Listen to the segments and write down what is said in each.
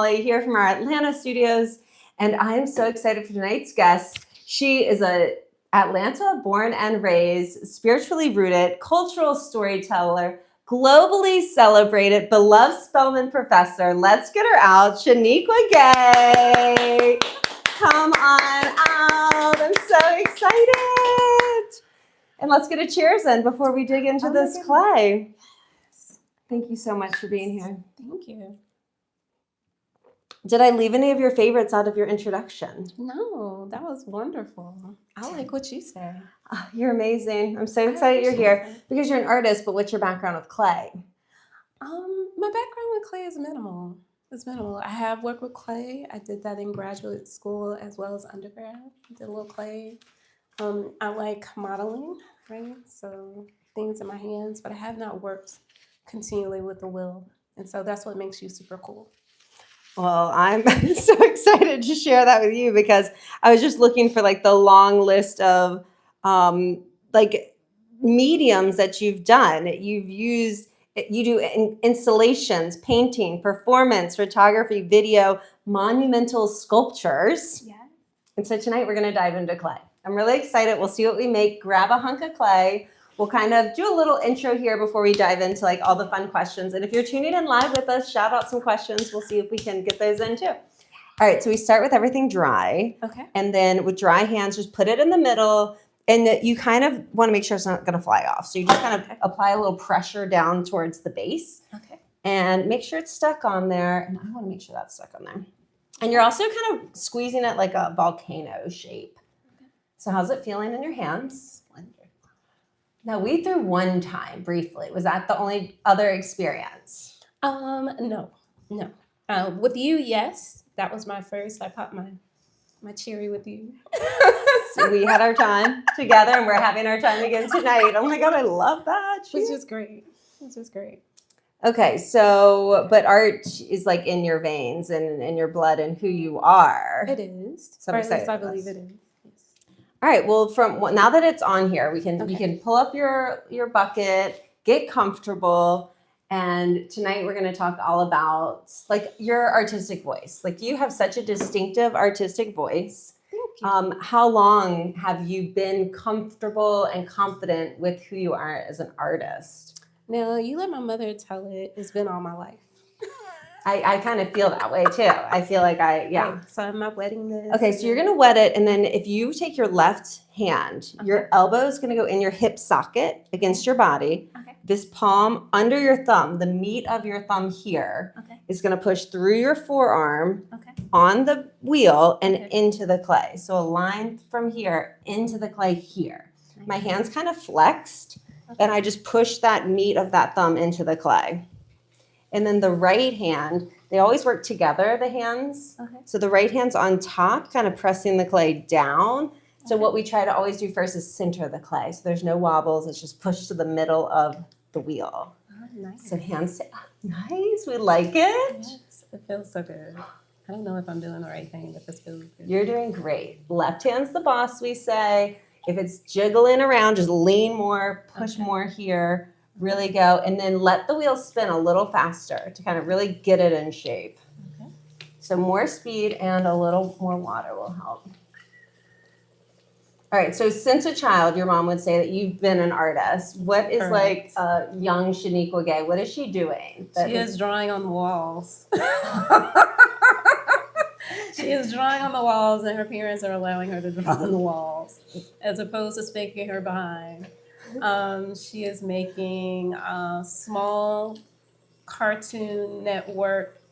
Molly here from our Atlanta studios, and I am so excited for tonight's guest. She is a Atlanta born and raised, spiritually rooted, cultural storyteller, globally celebrated, beloved Spelman professor. Let's get her out, Shanequa Gay. Come on out. I'm so excited. And let's get a cheers in before we dig into this clay. Thank you so much for being here. Thank you. Did I leave any of your favorites out of your introduction? No, that was wonderful. I like what you say. Oh, you're amazing. I'm so excited you're here because you're an artist, but what's your background with clay? My background with clay is minimal. It's minimal. I have worked with clay. I did that in graduate school as well as undergrad. I did a little clay. I like modeling, right? So things in my hands, but I have not worked continually with the will. And so that's what makes you super cool. Well, I'm so excited to share that with you because I was just looking for like the long list of like mediums that you've done. You do installations, painting, performance, photography, video, monumental sculptures. Yeah. And so tonight we're going to dive into clay. I'm really excited. We'll see what we make. Grab a hunk of clay. We'll kind of do a little intro here before we dive into like all the fun questions. And if you're tuning in live with us, shout out some questions. We'll see if we can get those in too. All right, so we start with everything dry. Okay. And then with dry hands, just put it in the middle. And you kind of want to make sure it's not going to fly off. So you just kind of apply a little pressure down towards the base. Okay. And make sure it's stuck on there. And I want to make sure that's stuck on there. And you're also kind of squeezing it like a volcano shape. Okay. So how's it feeling in your hands? Now, we threw one time briefly. Was that the only other experience? No. With you, yes. That was my first. I popped my cherry with you. So we had our time together, and we're having our time again tonight. Oh my God, I love that. Which is great. Okay, so, but art is like in your veins and in your blood and who you are. It is. So or at least I believe it is. All right. Well, now that it's on here, you can pull up your bucket, get comfortable, and tonight we're going to talk all about like your artistic voice. Like you have such a distinctive artistic voice. Thank you. How long have you been comfortable and confident with who you are as an artist? Now, you let my mother tell it. It's been all my life. I kind of feel that way too. I feel like Okay, so I'm not wetting this. Okay, so you're going to wet it, and then if you take your left hand, your elbow is going to go in your hip socket against your body. Okay. This palm under your thumb, the meat of your thumb here, is going to push through your forearm on the wheel and into the clay. So a line from here into the clay here. Nice. My hand's kind of flexed, and I just push that meat of that thumb into the clay. And then the right hand, they always work together, the hands. Okay. So the right hand's on top, kind of pressing the clay down. So what we try to always do first is center the clay. So there's no wobbles. It's just pushed to the middle of the wheel. Oh, nice. So hands, nice. We like it. Yes, it feels so good. I don't know if I'm doing the right thing, but this feels good. You're doing great. Left hand's the boss, we say. If it's jiggling around, just lean more, push more here. Really go, and then let the wheel spin a little faster to kind of really get it in shape. Okay. So more speed and a little more water will help. All right, so since a child, your mom would say that you've been an artist. What is like young Shanequa Gay? What is she doing? She is drawing on the walls. She is drawing on the walls, and her parents are allowing her to draw on the walls as opposed to spanking her behind. She is making small Cartoon Network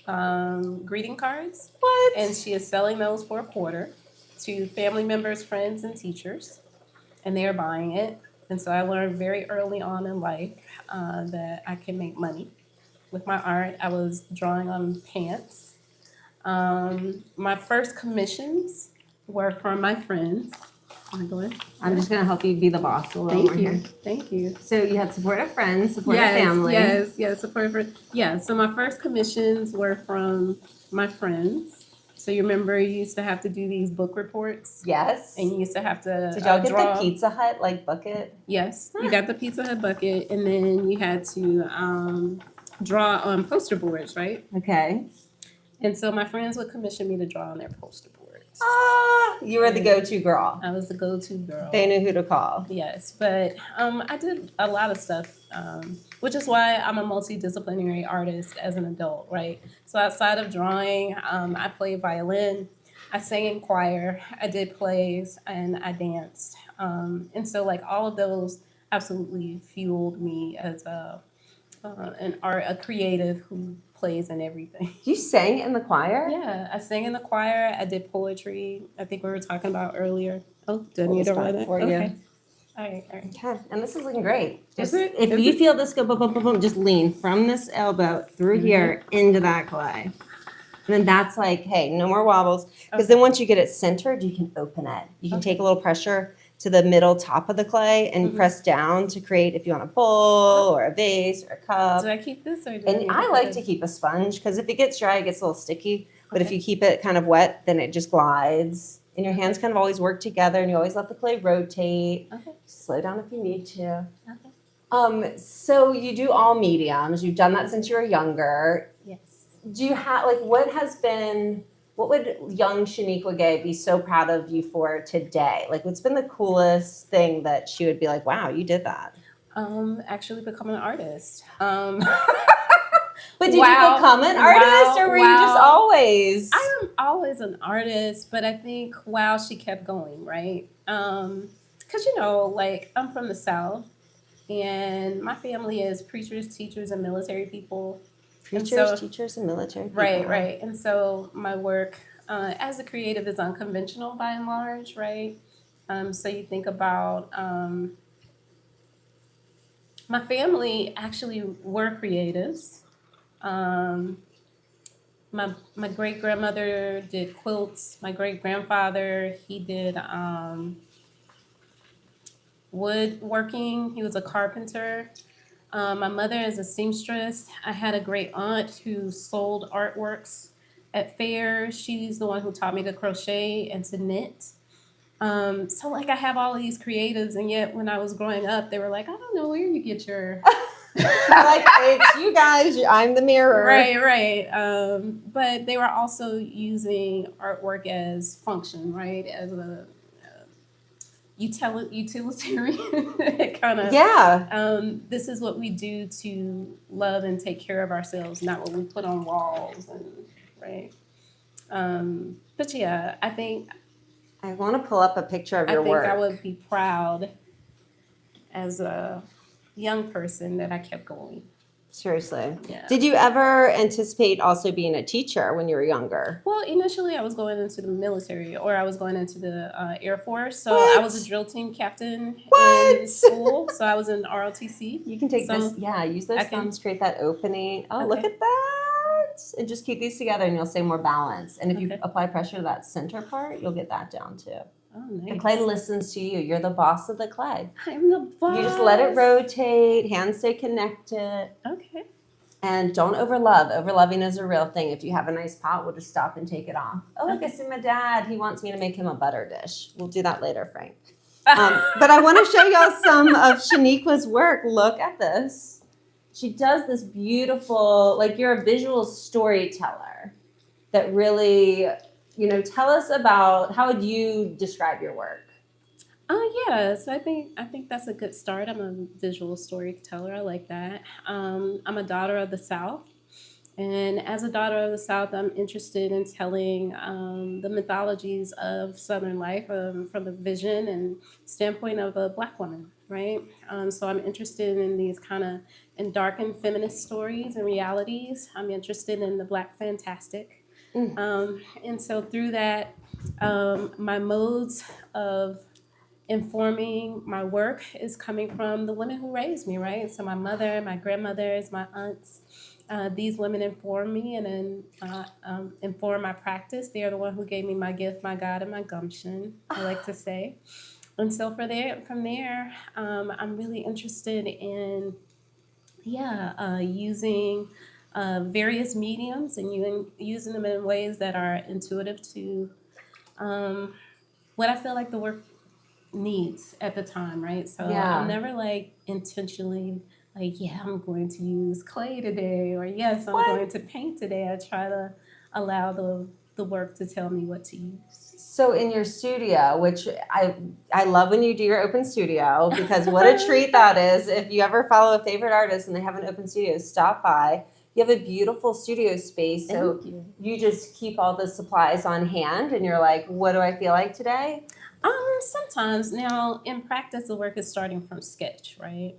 greeting cards. What? And she is selling those for $0.25 to family members, friends, and teachers. And they are buying it. And so I learned very early on in life that I can make money with my art. I was drawing on pants. My first commissions were from my friends. I'm just going to help you be the boss a little more here. Thank you. So you had supportive friends, supportive family. Yes, supportive friends. Yeah, so my first commissions were from my friends. So you remember you used to have to do these book reports? Yes. And you used to have to Did y'all get the Pizza Hut like bucket? Yes, you got the Pizza Hut bucket, and then you had to draw on poster boards, right? Okay. And so my friends would commission me to draw on their poster boards. Ah, you were the go-to girl. I was the go-to girl. They knew who to call. Yes, but I did a lot of stuff, which is why I'm a multidisciplinary artist as an adult, right? So outside of drawing, I played violin, I sang in choir, I did plays, and I danced. And so like all of those absolutely fueled me as a creative who plays in everything. You sang in the choir? Yeah, I sang in the choir. I did poetry. I think we were talking about earlier. Oh, do I Hold need this to run back it? for Okay. you. All right. Okay, and this is looking great. Is Just, it? if Is you it? feel this go boom, boom, boom, boom, just lean from this elbow through here into that clay. And then that's like, hey, no more wobbles. Because then once you get it centered, you can open it. You can take a little pressure to the middle top of the clay and press down to create, if you want a bowl or a vase or a cup. Do I keep this or do And I like to keep a sponge because if it gets dry, it gets a little sticky. But if you keep it kind of wet, then it just glides. And your hands kind of always work together and you always let the clay rotate. Okay. Slow down if you need to. Okay. So you do all mediums. You've done that since you were younger. Yes. Do you have, like, what would young Shanequa Gay be so proud of you for today? Like, what's been the coolest thing that she would be like, wow, you did that? Actually become an artist. But did you become an artist or were you just always? I am always an artist, but I think, wow, she kept going, right? Because, like, I'm from the South, and my family is preachers, teachers, and military people. Preachers, teachers, and military people. Right. And so my work as a creative is unconventional by and large, right? So you think about my family actually were creatives. My great grandmother did quilts. My great grandfather, he did woodworking. He was a carpenter. My mother is a seamstress. I had a great aunt who sold artworks at fairs. She's the one who taught me to crochet and to knit. So like I have all of these creatives, and yet when I was growing up, they were like, I don't know where you get your like, it's you guys, I'm the mirror. Right. But they were also using artwork as function, right? As a utilitarian kind of. Yeah. This is what we do to love and take care of ourselves, not what we put on walls, and right. But yeah, I think I want to pull up a picture of your work. I would be proud as a young person that I kept going. Seriously. Yeah. Did you ever anticipate also being a teacher when you were younger? Well, initially I was going into the military, or I was going into the Air Force. So What? I was a drill team captain What? in school. So I was in ROTC. You can take this. Yeah, use those thumbs, create that opening. Oh, look at that. And just keep these together and you'll stay more balanced. And if you apply pressure to that center part, you'll get that down too. Oh, nice. The clay listens to you. You're the boss of the clay. I'm the boss. You just let it rotate, hands stay connected. Okay. And don't overlove. Overloving is a real thing. If you have a nice pot, we'll just stop and take it off. Oh, look, I see my dad. He wants me to make him a butter dish. We'll do that later, Frank. But I want to show y'all some of Shanequa's work. Look at this. She does this beautiful, like you're a visual storyteller that really, tell us about, how would you describe your work? So I think that's a good start. I'm a visual storyteller. I like that. I'm a daughter of the South. And as a daughter of the South, I'm interested in telling the mythologies of Southern life from the vision and standpoint of a Black woman, right? So I'm interested in these kind of dark and feminist stories and realities. I'm interested in the Black fantastic. And so through that, my modes of informing my work is coming from the women who raised me, right? So my mother, my grandmothers, my aunts, these women inform me and then inform my practice. They are the one who gave me my gift, my God, and my gumption, I like to say. And so from there, I'm really interested in, using various mediums and using them in ways that are intuitive to what I feel like the work needs at the time, right? So I'm never like intentionally like, I'm going to use clay today, or yes, I'm going to paint today. I try to allow the work to tell me what to use. So in your studio, which I love when you do your open studio, because what a treat that is. If you ever follow a favorite artist and they have an open studio, stop by. You have a beautiful studio space. So you just keep all the supplies on hand and you're like, what do I feel like today? Sometimes. Now, in practice, the work is starting from sketch, right?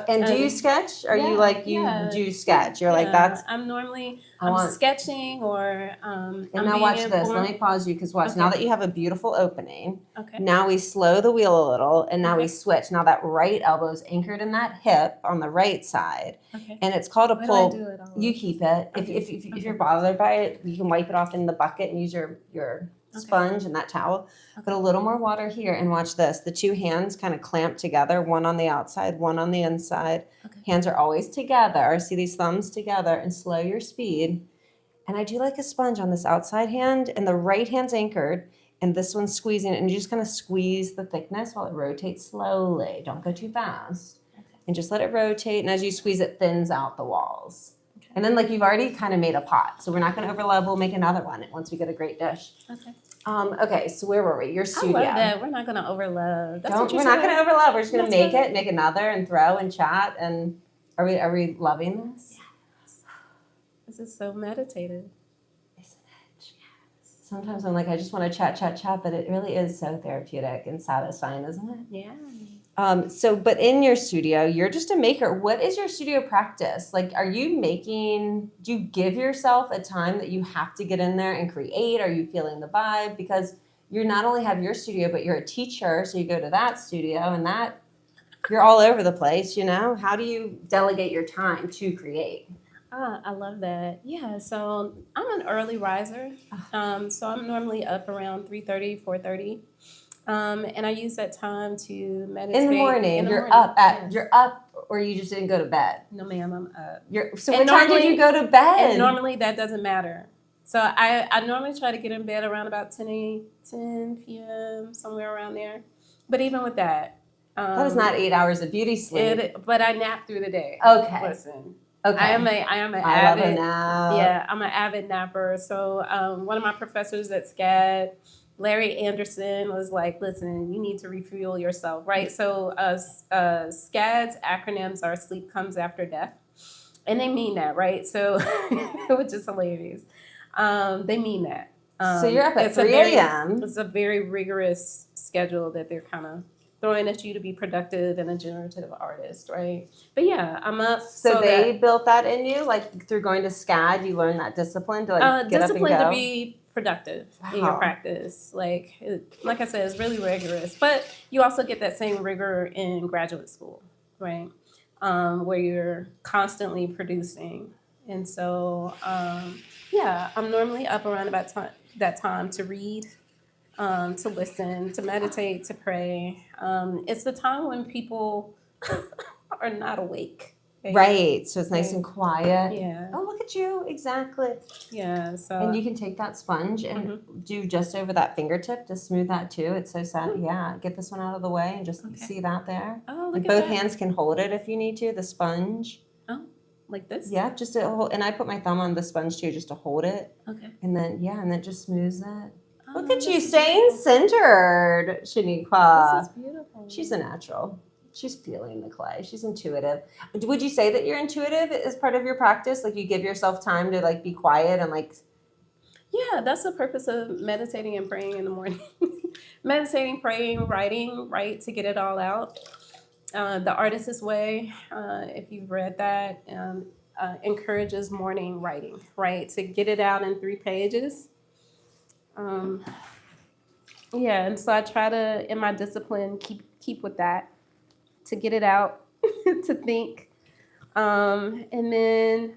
And do you sketch? Are you like, you do sketch? You're like, that's... I'm sketching or And now watch this. Let me pause you because watch. Now that you have a beautiful opening, now we slow the wheel a little and now we switch. Now that right elbow is anchored in that hip on the right side. And it's called a pull. You keep it. If you're bothered by it, you can wipe it off in the bucket and use your sponge and that towel. Put a little more water here and watch this. The two hands kind of clamp together, one on the outside, one on the inside. Hands are always together. See these thumbs together and slow your speed. And I do like a sponge on this outside hand and the right hand's anchored and this one's squeezing and you just kind of squeeze the thickness while it rotates slowly. Don't go too fast. And just let it rotate. And as you squeeze, it thins out the walls. And then like you've already kind of made a pot. So we're not going to overlap. We'll make another one once we get a great dish. Okay, so where were we? Your studio. I love that. We're not going to overlap. We're not going to overlap. We're just going to make another and throw and chat. And are we loving this? Yes. This is so meditative. Isn't it? Yes. Sometimes I'm like, I just want to chat, but it really is so therapeutic and satisfying, isn't it? Yeah. But in your studio, you're just a maker. What is your studio practice? Like, do you give yourself a time that you have to get in there and create? Are you feeling the vibe? Because you not only have your studio, but you're a teacher. So you go to that studio and you're all over the place, you know? How do you delegate your time to create? I love that. Yeah, so I'm an early riser. So I'm normally up around 3:30, 4:30. And I use that time to meditate. In the morning, you're up, or you just didn't go to bed? No, ma'am, I'm up. So what time did you go to bed? And normally that doesn't matter. So I normally try to get in bed around about 10 p.m., somewhere around there. But even with that. That is not 8 hours of beauty sleep. But I nap through the day. Okay. Listen. Okay. I am an I avid. love a nap. Yeah, I'm an avid napper. So one of my professors at SCAD, Larry Anderson, was like, listen, you need to refuel yourself, right? So SCAD's acronyms are sleep comes after death. And they mean that, right? So, which is hilarious. They mean that. So you're up at 3 a.m. It's a very rigorous schedule that they're kind of throwing at you to be productive and a generative artist, right? But yeah, I'm up. So they built that in you, like through going to SCAD, you learned that discipline to get up and go? To be productive in your practice. Like I said, it's really rigorous. But you also get that same rigor in graduate school, right? Where you're constantly producing. And so, I'm normally up around about that time to read, to listen, to meditate, to pray. It's the time when people are not awake. Right. So it's nice and quiet. Yeah. Oh, look at you. Exactly. Yeah. So. And you can take that sponge and do just over that fingertip to smooth that too. It's so sad. Yeah. Get this one out of the way and just see that there. Oh, look and at both that. hands can hold it if you need to, the sponge. Oh, like this? Yeah. Just to hold. And I put my thumb on the sponge too, just to hold it. Okay. And then, and then just smooths it. Look at you staying centered, Shanequa. This is beautiful. She's a natural. She's feeling the clay. She's intuitive. Would you say that you're intuitive as part of your practice? Like you give yourself time to like be quiet and like... Yeah, that's the purpose of meditating and praying in the morning. Meditating, praying, writing, right, to get it all out. The Artist's Way, if you've read that, encourages morning writing, right, to get it out in 3 pages. And so I try to, in my discipline, keep with that, to get it out, to think. And then,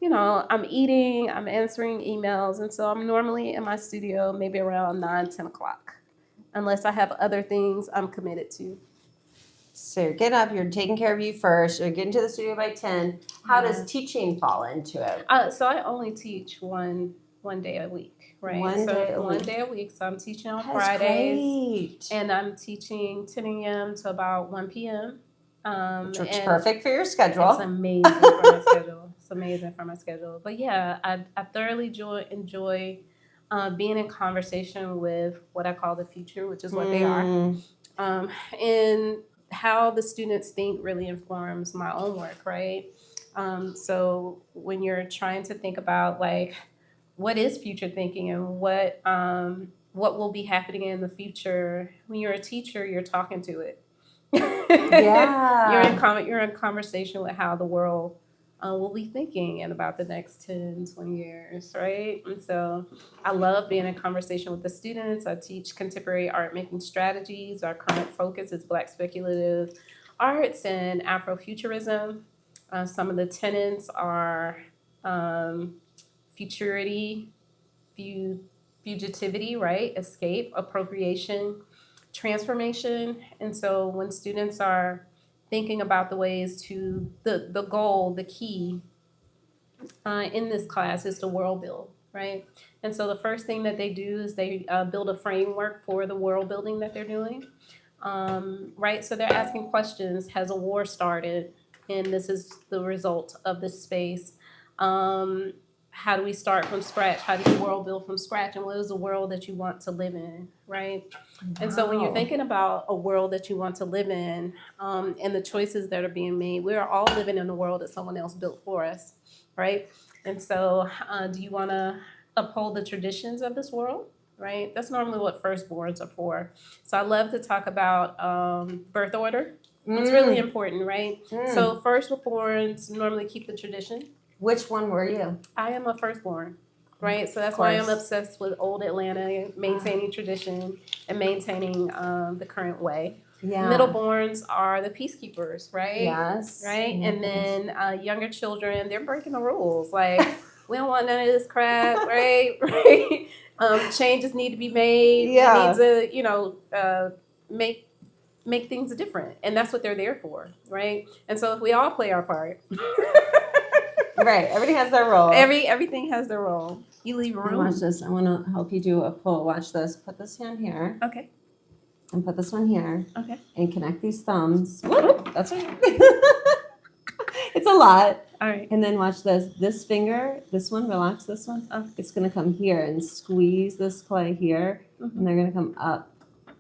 I'm eating, I'm answering emails. And so I'm normally in my studio maybe around 9, 10 o'clock, unless I have other things I'm committed to. So you're getting up, you're taking care of you first, you're getting to the studio by 10. How does teaching fall into it? So I only teach one day a week, right? One day a week. So I'm teaching on That Fridays. Great. And I'm teaching 10 a.m. to about 1 p.m. Which is perfect for your schedule. It's amazing for my schedule. It's amazing for my schedule. But yeah, I thoroughly enjoy being in conversation with what I call the future, which is what they are. And how the students think really informs my own work, right? So when you're trying to think about like what is future thinking and what will be happening in the future, when you're a teacher, you're talking to it. Yeah. You're in conversation with how the world will be thinking in about the next 10, 20 years, right? And so I love being in conversation with the students. I teach contemporary art making strategies. Our current focus is Black speculative arts and Afrofuturism. Some of the tenets are futurity, fugitivity, right? Escape, appropriation, transformation. And so when students are thinking about the ways to the goal, the key in this class is to world build, right? And so the first thing that they do is they build a framework for the world building that they're doing, right? So they're asking questions: has a war started? And this is the result of this space. How do we start from scratch? How do you world build from scratch? And what is the world that you want to live in, right? And so when you're thinking about a world that you want to live in, and the choices that are being made, we're all living in a world that someone else built for us, right? And so do you want to uphold the traditions of this world, right? That's normally what firstborns are for. So I love to talk about birth order. It's really important, right? So firstborns normally keep the tradition. Which one were you? I am a firstborn, right? So that's why I'm obsessed with old Atlanta, maintaining tradition and maintaining the current way. Yeah. Middleborns are the peacekeepers, right? Yes. Right? Yes. And then younger children, they're breaking the rules. Like, we don't want none of this crap, right? Right? Changes need to be made. Yeah. We need to, make things different. And that's what they're there for, right? And so if we all play our part. Right. Everybody has their role. Everything has their role. You leave room. Watch this. I want to help you do a pull. Watch this. Put this hand here. Okay. And put this one here. Okay. And connect these thumbs. Whoop. That's right. It's a lot. All right. And then watch this. This finger, this one, relax this one. It's going to come here and squeeze this clay here. And they're going to come up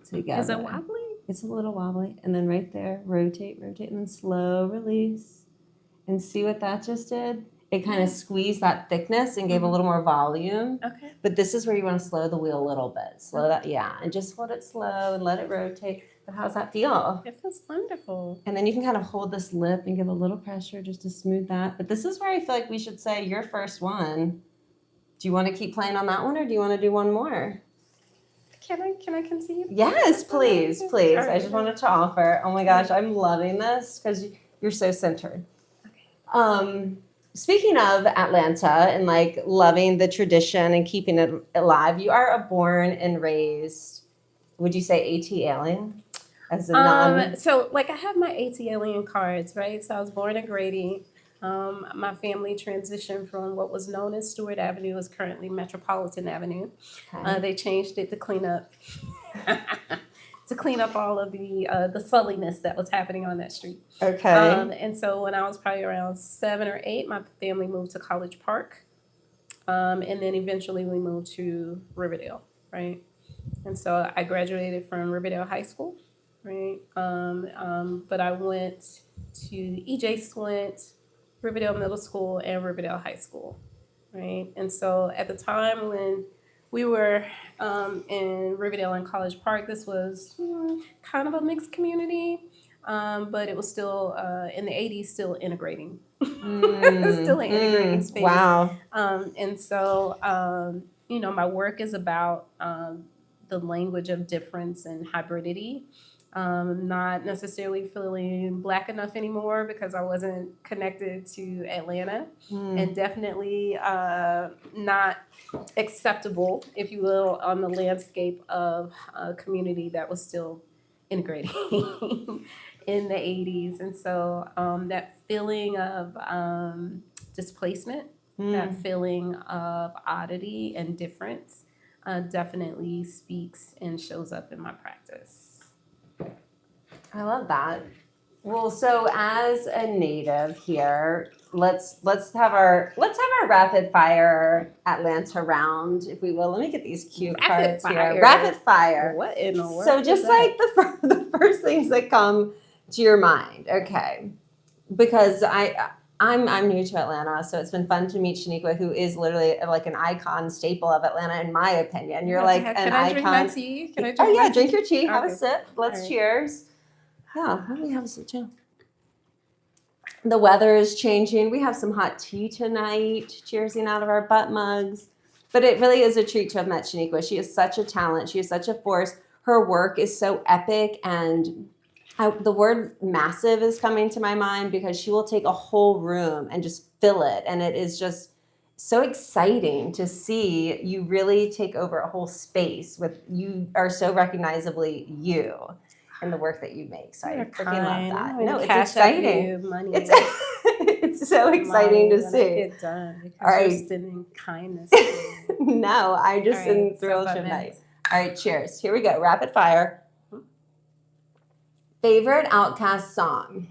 together. Is it wobbly? It's a little wobbly. And then right there, rotate, and then slow release. And see what that just did? It kind of squeezed that thickness and gave a little more volume. Okay. But this is where you want to slow the wheel a little bit. Slow that, yeah. And just hold it slow and let it rotate. But how's that feel? It feels wonderful. And then you can kind of hold this lip and give a little pressure just to smooth that. But this is where I feel like we should say your first one. Do you want to keep playing on that one or do you want to do one more? Can I continue? Yes, please. Right. Right. I just wanted to offer. Oh my gosh, I'm loving this because you're so centered. Speaking of Atlanta and like loving the tradition and keeping it alive, you are a born and raised, would you say AT alien? As a so like I have my AT alien cards, right? So I was born in Grady. My family transitioned from what was known as Stewart Avenue is currently Metropolitan Avenue. Okay. They changed it to clean up all of the sulliness that was happening on that street. Okay. And so when I was probably around 7 or 8, my family moved to College Park. And then eventually we moved to Riverdale, right? And so I graduated from Riverdale High School, right? But I went to E.J. Swint, Riverdale Middle School, and Riverdale High School, right? And so at the time when we were in Riverdale and College Park, this was kind of a mixed community, but it was still, in the 80s, still integrating. Still an integrating space. Wow. And so, my work is about the language of difference and hybridity. Not necessarily feeling Black enough anymore because I wasn't connected to Atlanta, and definitely not acceptable, if you will, on the landscape of a community that was still integrating in the 80s. And so that feeling of displacement, that feeling of oddity and difference definitely speaks and shows up in my practice. I love that. Well, so as a native here, let's have our rapid fire Atlanta round, if we will. Let me get these cute cards here. Rapid fire. What in the world? So just like the first things that come to your mind, okay? Because I'm new to Atlanta, so it's been fun to meet Shanequa, who is literally like an icon staple of Atlanta, in my opinion. You're like an icon. Can I drink my tea? Drink your tea. Have a sip. Let's cheers. Yeah, let me have a sip too. The weather is changing. We have some hot tea tonight, cheersing out of our butt mugs. But it really is a treat to have met Shanequa. She is such a talent. She is such a force. Her work is so epic, and the word massive is coming to my mind because she will take a whole room and just fill it. And it is just so exciting to see you really take over a whole space with you are so recognizably you and the work that you make. So I freaking love that. No, it's exciting. It's it's so exciting to see. Get done because you're extending kindness. No, I just am thrilled tonight. All right, cheers. Here we go. Rapid fire. Favorite Outkast song?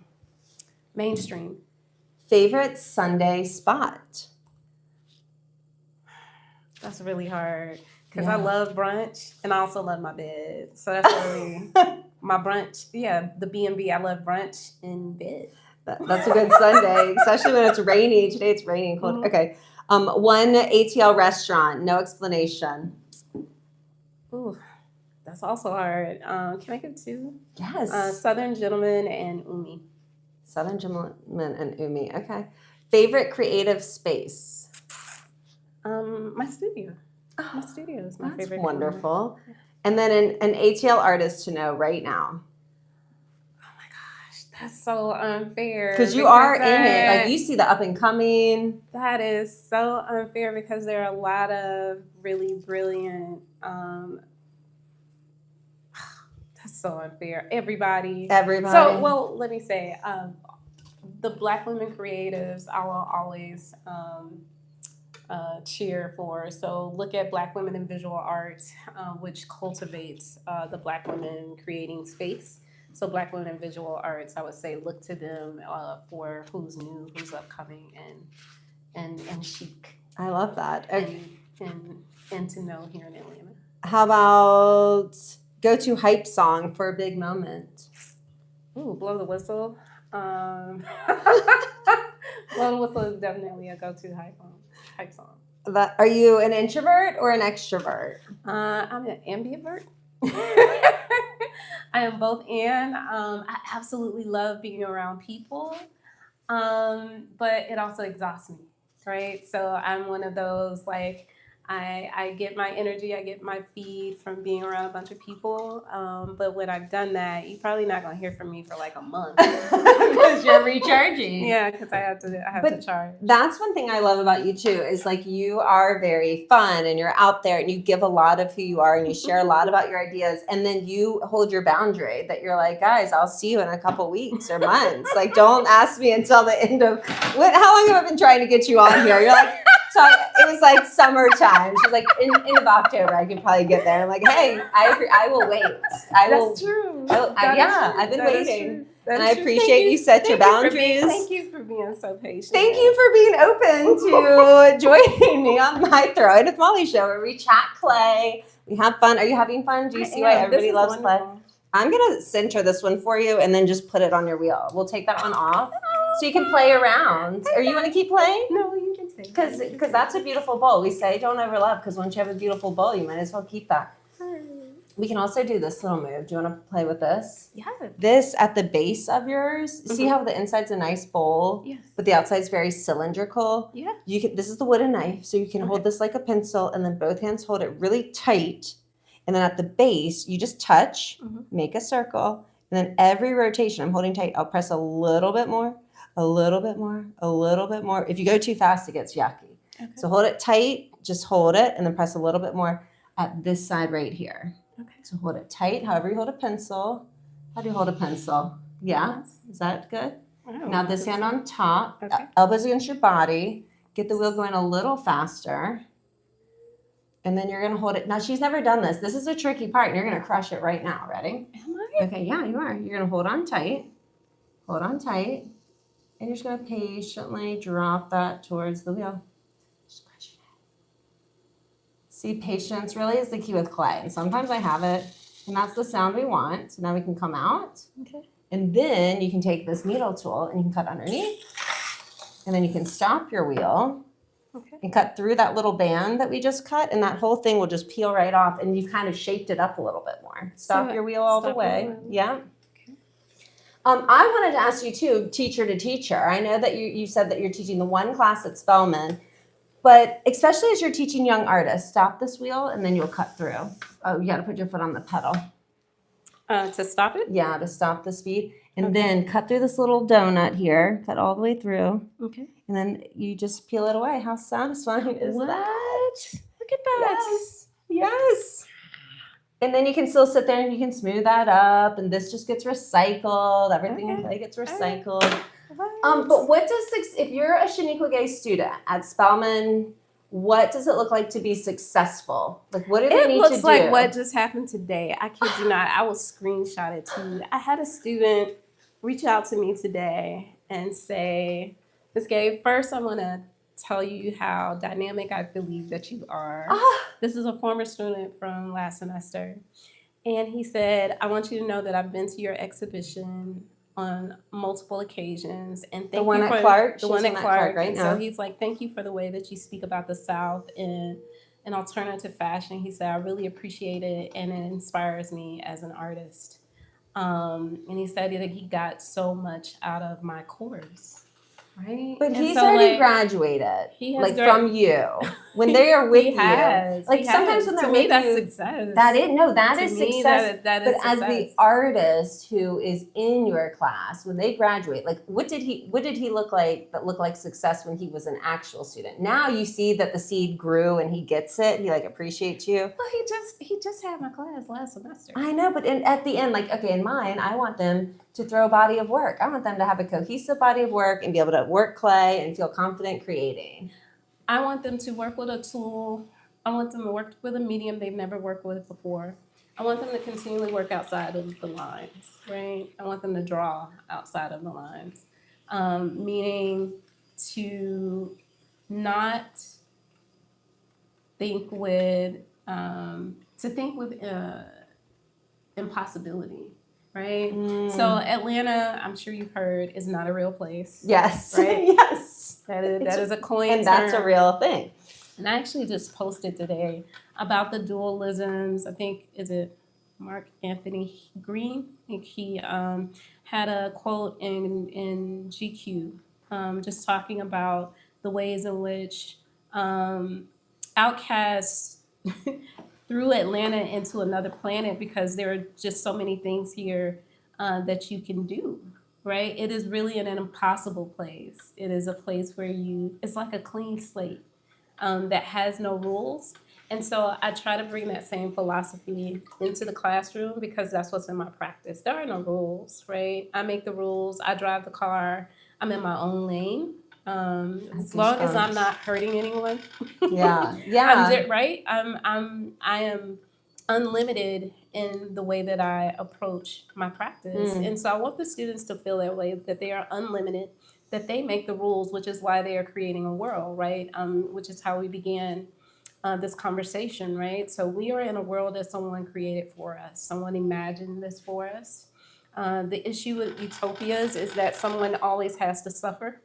Mainstream. Favorite Sunday spot? That's really hard because I love brunch and I also love my bed. So that's really my brunch. Yeah, the B&B. I love brunch in bed. That's a good Sunday, especially when it's rainy. Today it's raining cold. Okay. One ATL restaurant, no explanation. Ooh, that's also hard. Can I give two? Yes. Southern Gentleman and Umi. Southern Gentleman and Umi. Okay. Favorite creative space? My studio. My studio is my favorite. Wonderful. And then an ATL artist to know right now. That's so unfair. Because you are in it. Like, you see the up and coming. That is so unfair because there are a lot of really brilliant. That's so unfair. Everybody. So, well, let me say, the Black women creatives, I will always cheer for. So look at Black Women in Visual Arts, which cultivates the Black women creating space. So Black Women in Visual Arts, I would say look to them for who's new, who's upcoming, and chic. I love that. Okay. And to know here in Atlanta. How about go-to hype song for a big moment? Ooh, Blow the Whistle. Blow the Whistle is definitely a go-to hype song. Are you an introvert or an extrovert? I'm an ambivert. I am both and. I absolutely love being around people, but it also exhausts me, right? So I'm one of those, like, I get my energy, I get my feed from being around a bunch of people. But when I've done that, you're probably not going to hear from me for like a month. Because you're recharging. Yeah, because I have to charge. That's one thing I love about you too, is like you are very fun and you're out there and you give a lot of who you are and you share a lot about your ideas. And then you hold your boundary that you're like, guys, I'll see you in a couple weeks or months. Like, don't ask me until the end of, how long have I been trying to get you on here? You're like, it was like summertime. She's like, end of October, I can probably get there. I'm like, hey, I will wait. That's true. I've been waiting. And I appreciate you set your boundaries. Thank you for being so patient. Thank you for being open to joining me on my Throw It with Molly show, where we chat clay. We have fun. Are you having fun? Do you see why everybody loves clay? I'm going to center this one for you and then just put it on your wheel. We'll take that one off so you can play around. Or you want to keep playing? No, you can take it. Because that's a beautiful bowl. We say don't overlap, because once you have a beautiful bowl, you might as well keep that. We can also do this little move. Do you want to play with this? Yeah. This at the base of yours. Mm-hmm. See how the inside's a nice bowl? Yes. But the outside's very cylindrical? Yeah. This is the wooden knife, so you can hold this like a pencil, and then both hands hold it really tight. And then at the base, you just touch, make a circle, and then every rotation, I'm holding tight, I'll press a little bit more, a little bit more, a little bit more. If you go too fast, it gets yucky. Okay. So hold it tight, just hold it, and then press a little bit more at this side right here. Okay. So hold it tight, however you hold a pencil. How do you hold a pencil? Yeah? Is that good? Now this hand on top, elbows against your body. Get the wheel going a little faster. And then you're going to hold it. Now, she's never done this. This is a tricky part, and you're going to crush it right now. Ready? Am I? Okay, yeah, you are. You're going to hold on tight. Hold on tight. And you're just going to patiently drop that towards the wheel. See, patience really is the key with clay. And sometimes I have it, and that's the sound we want. So now we can come out. Okay. And then you can take this needle tool and you can cut underneath. And then you can stop your wheel. Okay. And cut through that little band that we just cut, and that whole thing will just peel right off, and you've kind of shaped it up a little bit more. Stop your wheel all the way. Yeah. Okay. I wanted to ask you too, teacher to teacher. I know that you said that you're teaching the one class at Spelman, but especially as you're teaching young artists, stop this wheel and then you'll cut through. Oh, you got to put your foot on the pedal. To stop it? Yeah, to stop the speed. And then cut through this little donut here, cut all the way through. Okay. And then you just peel it away. How satisfying is that? Look at that. Yes. Yes. And then you can still sit there and you can smooth that up. And this just gets recycled. Everything in play gets recycled. But what does, if you're a Shanequa Gay student at Spelman, what does it look like to be successful? Like, what do they need to do? It looks like what just happened today. I kid you not. I will screenshot it to you. I had a student reach out to me today and say, Ms. Gay, first I want to tell you how dynamic I believe that you are. This is a former student from last semester. And he said, I want you to know that I've been to your exhibition on multiple occasions. And thank the one you at for Clark? the one at Clark right and now. So he's like, thank you for the way that you speak about the South in an alternative fashion. He said, I really appreciate it and it inspires me as an artist. And he said that he got so much out of my course. Right? But and he's so, already graduated, he has from you. When they are with he has, you, like he sometimes has. when they're to with me, that's you, success. that is To me, success. that but is as success. the artist who is in your class, when they graduate, like what did he look like that looked like success when he was an actual student? Now you see that the seed grew and he gets it. He like appreciates you. Well, he just had my class last semester. I know, but at the end, like, okay, in mine, I want them to throw a body of work. I want them to have a cohesive body of work and be able to work clay and feel confident creating. I want them to work with a tool. I want them to work with a medium they've never worked with before. I want them to continually work outside of the lines, right? I want them to draw outside of the lines, meaning to not think with impossibility, right? So Atlanta, I'm sure you've heard, is not a real place. Yes. Right? Yes. That is a coin and that's a real thing. And I actually just posted today about the dualisms. I think, is it Mark Anthony Green? I think he had a quote in GQ just talking about the ways in which outcasts threw Atlanta into another planet because there are just so many things here that you can do, right? It is really an impossible place. It is a place where it's like a clean slate that has no rules. And so I try to bring that same philosophy into the classroom because that's what's in my practice. There are no rules, right? I make the rules. I drive the car. I'm in my own lane. As long as I'm not hurting anyone. Yeah. Right? I am unlimited in the way that I approach my practice. And so I want the students to feel that way, that they are unlimited, that they make the rules, which is why they are creating a world, right? Which is how we began this conversation, right? So we are in a world that someone created for us. Someone imagined this for us. The issue with utopias is that someone always has to suffer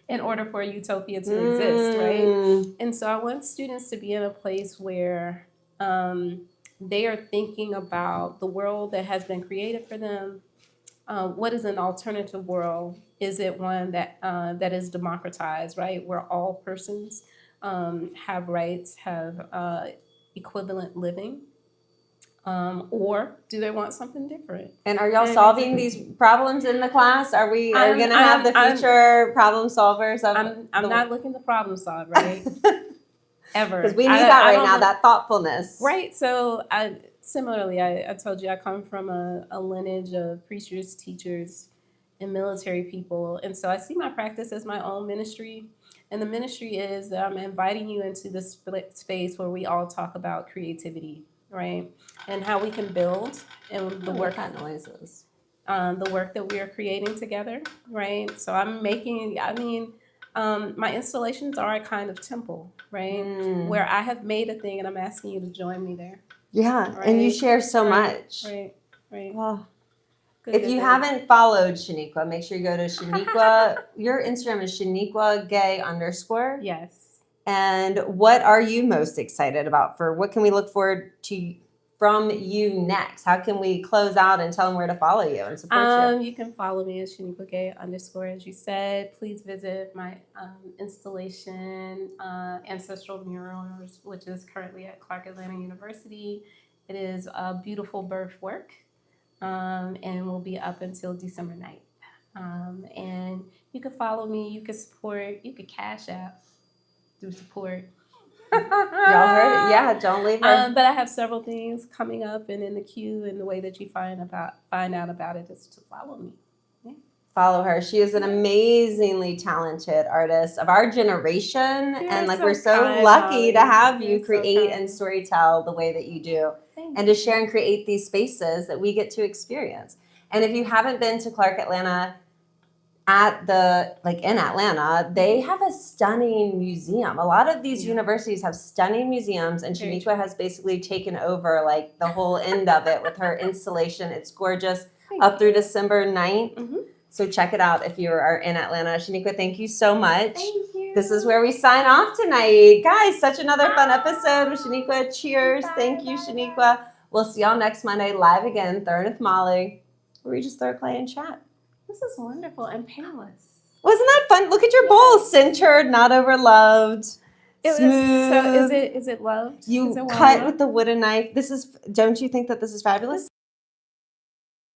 in order for a utopia to exist, right? And so I want students to be in a place where they are thinking about the world that has been created for them. What is an alternative world? Is it one that is democratized, right? Where all persons have rights, have equivalent living? Or do they want something different? And are y'all solving these problems in the class? Are we going to have the future problem solvers? I'm not looking to problem solve, right? Ever. Because we need that right now, that thoughtfulness. Right. So similarly, I told you I come from a lineage of preachers, teachers, and military people. And so I see my practice as my own ministry. And the ministry is that I'm inviting you into this space where we all talk about creativity, right? And how we can build and the work. What that noise is. the work that we are creating together, right? So I'm making, my installations are a kind of temple, right? Where I have made a thing and I'm asking you to join me there. Yeah, Right? and you share so Right, much. Right, right. Oh. Good, If good, you good. haven't followed Shanequa, make sure you go to Shanequa. Your Instagram is Shanequa Gay _ Yes. And what are you most excited about for what can we look forward to from you next? How can we close out and tell them where to follow you and support you? You can follow me at Shanequa Gay _ as you said. Please visit my installation, Ancestral Murals, which is currently at Clark Atlanta University. It is a beautiful birth work, and will be up until December 9th. And you can follow me, you can support, you can cash out through support. Y'all heard it? Yeah, don't leave her. But I have several things coming up and in the queue, and the way that you find out about it is to follow me. Yeah. Follow her. She is an amazingly talented artist of our generation. And like, we're so kind, lucky to Holly. have you You're so create kind. and storytell the way that you do. And to share and create these spaces that we get to experience. And if you haven't been to Clark Atlanta in Atlanta, they have a stunning museum. A lot of these universities have stunning museums, and Shanequa has basically taken over like the whole end of it with her installation. It's gorgeous. Up through December 9th. So check it out if you are in Atlanta. Shanequa, thank you so much. Thank you. This is where we sign off tonight. Guys, such another fun episode with Shanequa. Cheers. Thank you, Shanequa. We'll see y'all next Monday live again, Third with Molly, where we just throw clay and chat. This is wonderful and painless. Wasn't that fun? Look at your bowl. Centered, not overloved. Smooth. So is it loved? You is it cut with the wooden knife. Don't you think that this is fabulous?